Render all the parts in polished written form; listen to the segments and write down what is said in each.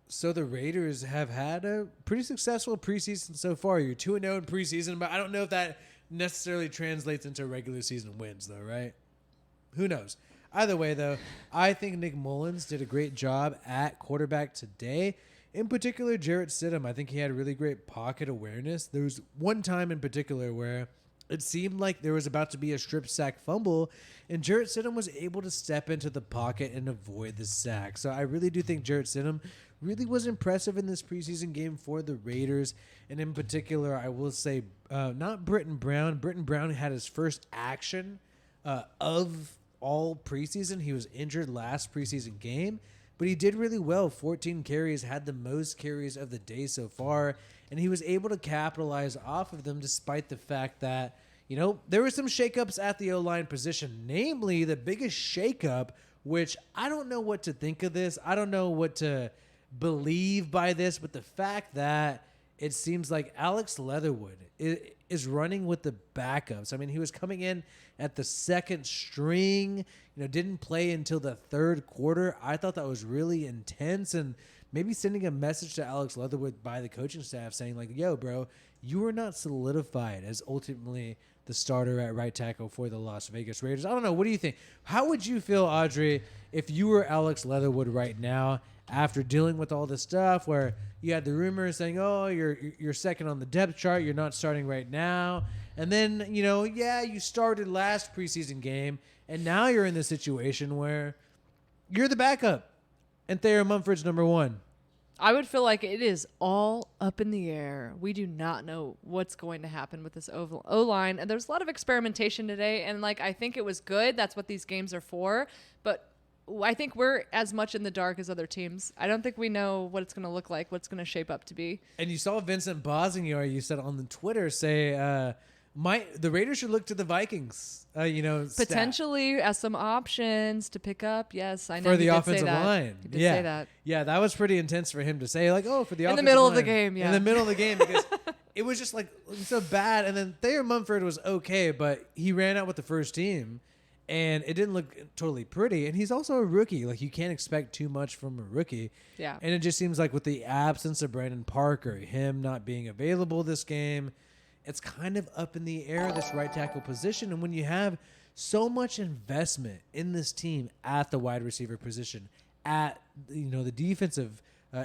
So the Raiders have had a pretty successful preseason so far. You're 2-0 in preseason, but I don't know if that necessarily translates into regular season wins, though, right? Who knows? Either way, though, I think Nick Mullins did a great job at quarterback today. In particular, Jarrett Stidham, I think he had really great pocket awareness. There was one time in particular where it seemed like there was about to be a strip sack fumble, and Jarrett Stidham was able to step into the pocket and avoid the sack. So I really do think Jarrett Stidham really was impressive in this preseason game for the Raiders. And in particular, I will say not Britton Brown. Britton Brown had his first action of all preseason. He was injured last preseason game, but he did really well. 14 carries, had the most carries of the day so far, and he was able to capitalize off of them despite the fact that, you know, there were some shakeups at the O-line position, namely the biggest shakeup, which I don't know what to think of this. I don't know what to believe by this, but the fact that it seems like Alex Leatherwood is running with the backups. I mean, he was coming in at the second string, didn't play until the third quarter. I thought that was really intense, and maybe sending a message to Alex Leatherwood by the coaching staff saying like, yo, bro, you are not solidified as ultimately the starter at right tackle for the Las Vegas Raiders. I don't know. What do you think? How would you feel, Audrey, if you were Alex Leatherwood right now after dealing with all this stuff where you had the rumors saying, oh, you're second on the depth chart, you're not starting right now. And then, you started last preseason game, and now you're in this situation where you're the backup, and Thayer Mumford's number one. I would feel like it is all up in the air. We do not know what's going to happen with this O-line. And there's a lot of experimentation today, and I think it was good. That's what these games are for. But I think we're as much in the dark as other teams. I don't think we know what it's going to look like, what's going to shape up to be. And you saw Vincent Bosingor, you said on the Twitter, say the Raiders should look to the Vikings, potentially as some options to pick up. Yes, I know for the offensive line. He did say that. Yeah, that was pretty intense for him to say, for the offensive line. In the middle of the game, yeah. In the middle of the game, because it was just so bad. And then Thayer Mumford was okay, but he ran out with the first team, and it didn't look totally pretty. And he's also a rookie. You can't expect too much from a rookie. Yeah. And it just seems like with the absence of Brandon Parker, him not being available this game, it's kind of up in the air, this right tackle position. And when you have so much investment in this team at the wide receiver position, at the defensive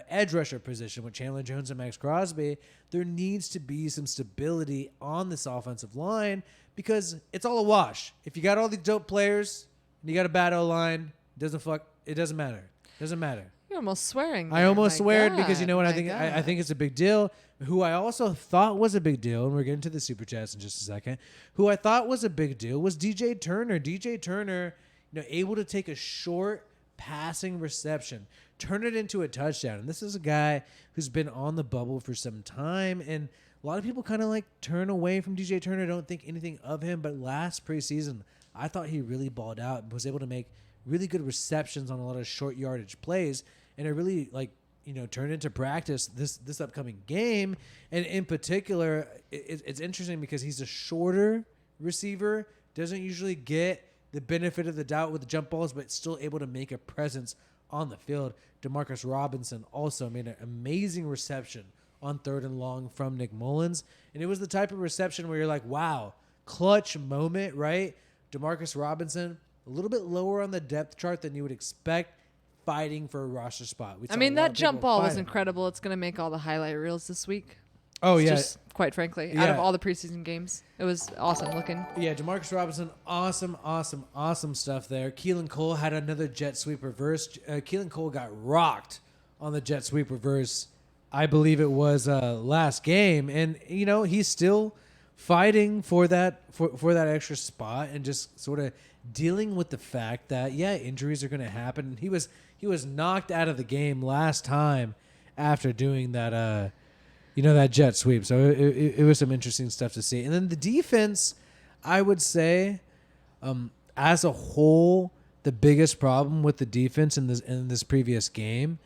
edge rusher position with Chandler Jones and Max Crosby, there needs to be some stability on this offensive line because it's all a wash. If you got all these dope players and you got a bad O-line, it doesn't matter. It doesn't matter. You're almost swearing there. I almost swear because you know what I think. I think it's a big deal. Who I also thought was a big deal, and we're getting to the super chats in just a second. Who I thought was a big deal was DJ Turner. DJ Turner, able to take a short passing reception, turn it into a touchdown. And this is a guy who's been on the bubble for some time, and a lot of people kind of turn away from DJ Turner, don't think anything of him. But last preseason, I thought he really balled out and was able to make really good receptions on a lot of short yardage plays, and it really turned into practice this upcoming game. And in particular, it's interesting because he's a shorter receiver, doesn't usually get the benefit of the doubt with the jump balls, but still able to make a presence on the field. Demarcus Robinson also made an amazing reception on 3rd and long from Nick Mullins, and it was the type of reception where you're like, wow, clutch moment, right? Demarcus Robinson, a little bit lower on the depth chart than you would expect, fighting for a roster spot. That jump ball was incredible. It's going to make all the highlight reels this week. Oh, yeah. Just, quite frankly, out of all the preseason games. It was awesome looking. Yeah, Demarcus Robinson, awesome stuff there. Keelan Cole had another jet sweep reverse. Keelan Cole got rocked on the jet sweep reverse, I believe it was last game. And, he's still fighting for that extra spot and just sort of dealing with the fact that, injuries are going to happen. He was knocked out of the game last time after doing that, that jet sweep. So it was some interesting stuff to see. And then the defense, I would say, as a whole, the biggest problem with the defense in this previous game,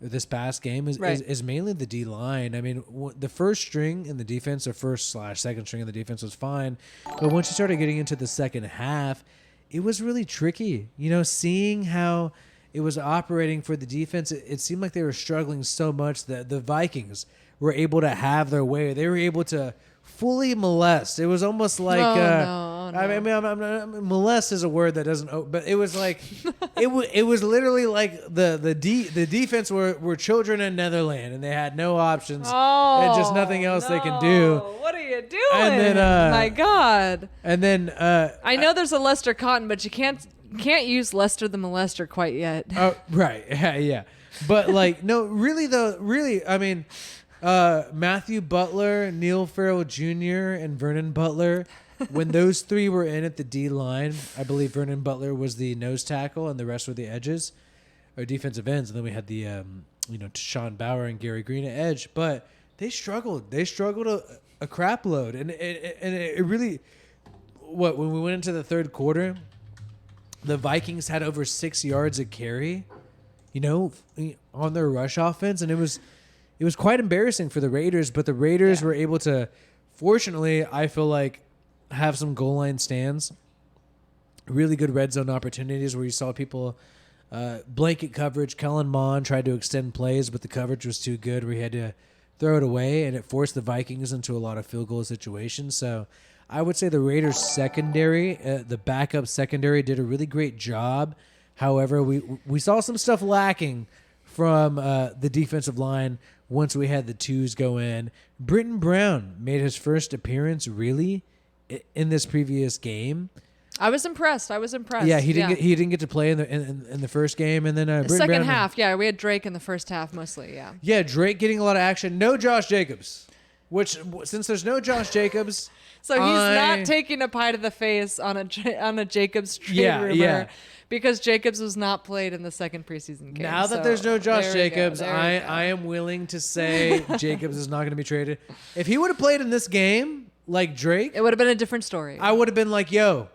this past game, is mainly the D line. I mean, the first string in the defense, or first/second string in the defense, was fine, but once you started getting into the second half, it was really tricky. Seeing how it was operating for the defense. It seemed like they were struggling so much that the Vikings were able to have their way. They were able to fully molest. It was almost like no. I mean, molest is a word that doesn't. But it was like it was literally like the defense were children in Netherlands, and they had no options and just nothing else they can do. What are you doing? And then, my God. And then I know there's a Lester Cotton, but you can't use Lester the Molester quite yet. Oh, right. Yeah. But like, no, really though, I mean, Matthew Butler, Neil Farrell Jr., and Vernon Butler, when those three were in at the D line, I believe Vernon Butler was the nose tackle and the rest were the edges or defensive ends. And then we had the, Sean Bauer and Gary Green at edge, but they struggled. They struggled a crap load. And it really, when we went into the third quarter, the Vikings had over 6 yards a carry, on their rush offense. And it was quite embarrassing for the Raiders, but the Raiders were able to, fortunately, I feel like, have some goal line stands, really good red zone opportunities where you saw people blanket coverage. Kellen Mond tried to extend plays, but the coverage was too good where he had to throw it away, and it forced the Vikings into a lot of field goal situations. So I would say the Raiders secondary, the backup secondary, did a really great job. However, we saw some stuff lacking from the defensive line once we had the twos go in. Britton Brown made his first appearance, really, in this previous game. I was impressed. Yeah, he didn't get to play in the first game, and then the second half. Yeah, we had Drake in the first half mostly. Yeah. Yeah, Drake getting a lot of action. No Josh Jacobs, which since there's no Josh Jacobs, so he's not taking a pie to the face on a Jacobs trade rumor. Yeah. Because Jacobs was not played in the second preseason game. Now that there's no Josh Jacobs, I am willing to say Jacobs is not going to be traded. If he would have played in this game like Drake, it would have been a different story. I would have been like, yo,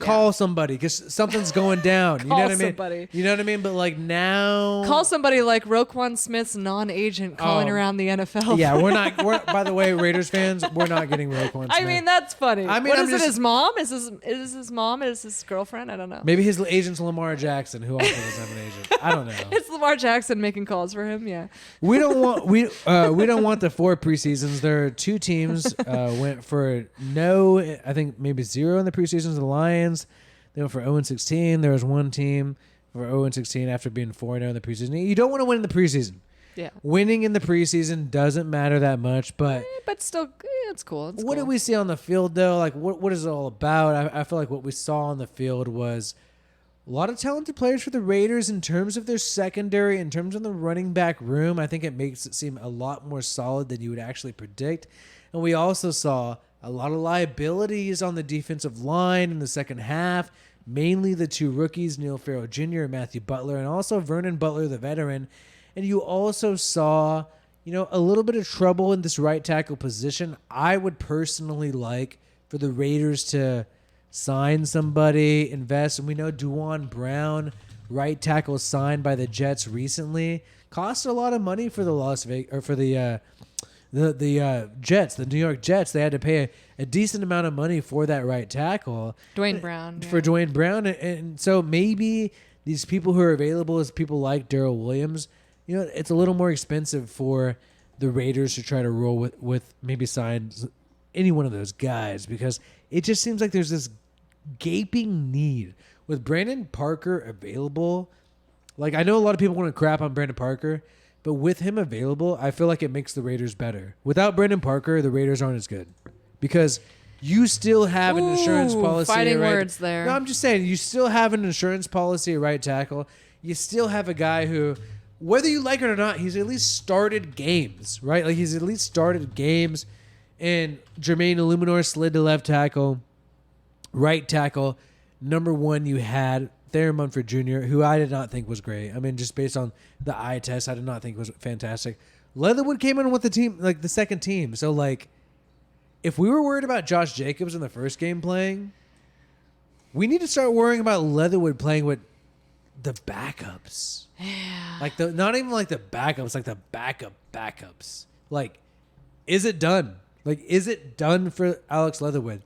call somebody because something's going down. You know what I mean? Somebody. You know what I mean? But like now, call somebody like Roquan Smith's non-agent calling around the NFL. Yeah, we're not. By the way, Raiders fans, we're not getting Roquan Smith. I mean, that's funny. I mean, what is it? His mom? Is his mom? Is his girlfriend? I don't know. Maybe his agent's Lamar Jackson, who also doesn't have an agent. I don't know. It's Lamar Jackson making calls for him. Yeah. We don't want the 4 preseasons. There are 2 teams went for no. I think maybe 0 in the preseasons. The Lions. They went for 0-16. There was one team for 0-16 after being 4-0 in the preseason. You don't want to win in the preseason. Yeah. Winning in the preseason doesn't matter that much, but still, it's cool. What did we see on the field, though? Like, what is it all about? I feel like what we saw on the field was a lot of talented players for the Raiders in terms of their secondary, in terms of the running back room. I think it makes it seem a lot more solid than you would actually predict. And we also saw a lot of liabilities on the defensive line in the second half, mainly the 2 rookies, Neil Farrell Jr. and Matthew Butler, and also Vernon Butler, the veteran. And you also saw, a little bit of trouble in this right tackle position. I would personally like for the Raiders to sign somebody, invest. And we know Duane Brown, right tackle, signed by the Jets recently. Cost a lot of money for the Las Vegas, or for the Jets, the New York Jets. They had to pay a decent amount of money for that right tackle. Duane Brown. For Duane Brown. And so maybe these people who are available is people like Darrell Williams. It's a little more expensive for the Raiders to try to roll with maybe sign any one of those guys because it just seems like there's this gaping need. With Brandon Parker available, like I know a lot of people want to crap on Brandon Parker, but with him available, I feel like it makes the Raiders better. Without Brandon Parker, the Raiders aren't as good because you still have an insurance policy. Fighting words there. No, I'm just saying you still have an insurance policy at right tackle. You still have a guy who, whether you like it or not, he's at least started games, right? Like he's at least started games. And Jermaine Illuminor slid to left tackle, right tackle. Number 1, you had Thayer Munford Jr., who I did not think was great. I mean, just based on the eye test, I did not think was fantastic. Leatherwood came in with the team, like the second team. So, like, if we were worried about Josh Jacobs in the first game playing, we need to start worrying about Leatherwood playing with the backups. Yeah. Like, not even like the backups, like the backups. Like, is it done? Like, is it done for Alex Leatherwood?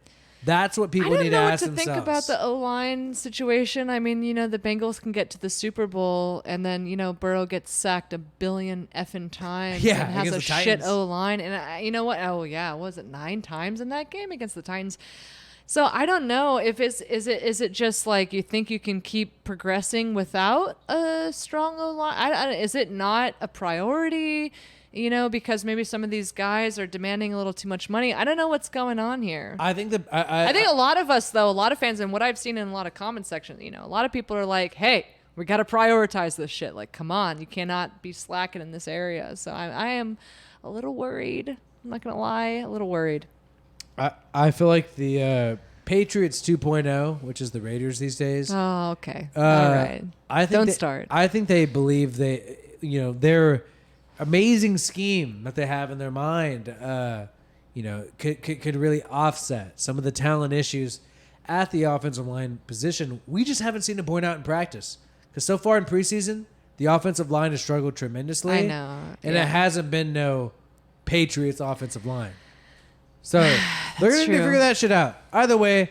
That's what people I need don't to know ask what to themselves. think about the O-line situation. I mean, the Bengals can get to the Super Bowl, and then, Burrow gets sacked a billion effing times Yeah, and has a against the shit Titans. O-line. And you know what? Oh, yeah. Was it 9 times in that game against the Titans? So I don't know if is it just like you think you can keep progressing without a strong O-line? Is it not a priority? Because maybe some of these guys are demanding a little too much money. I don't know what's going on here. I think I think a lot of us, though, a lot of fans, and what I've seen in a lot of comment sections, a lot of people are like, hey, we got to prioritize this shit. Like, come on, you cannot be slacking in this area. So I am a little worried. I'm not going to lie, a little worried. I feel like the Patriots 2.0, which is the Raiders these days. Oh, okay. All right. Don't start. I think they believe their amazing scheme that they have in their mind, could really offset some of the talent issues at the offensive line position. We just haven't seen it borne out in practice because so far in preseason, the offensive line has struggled tremendously. I know. And it hasn't been no Patriots offensive line. So they're going to figure that shit out. Either way,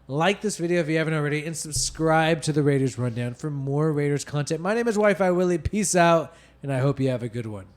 like this video if you haven't already, and subscribe to the Raiders Rundown for more Raiders content. My name is WiFiWillie. Peace out, and I hope you have a good one.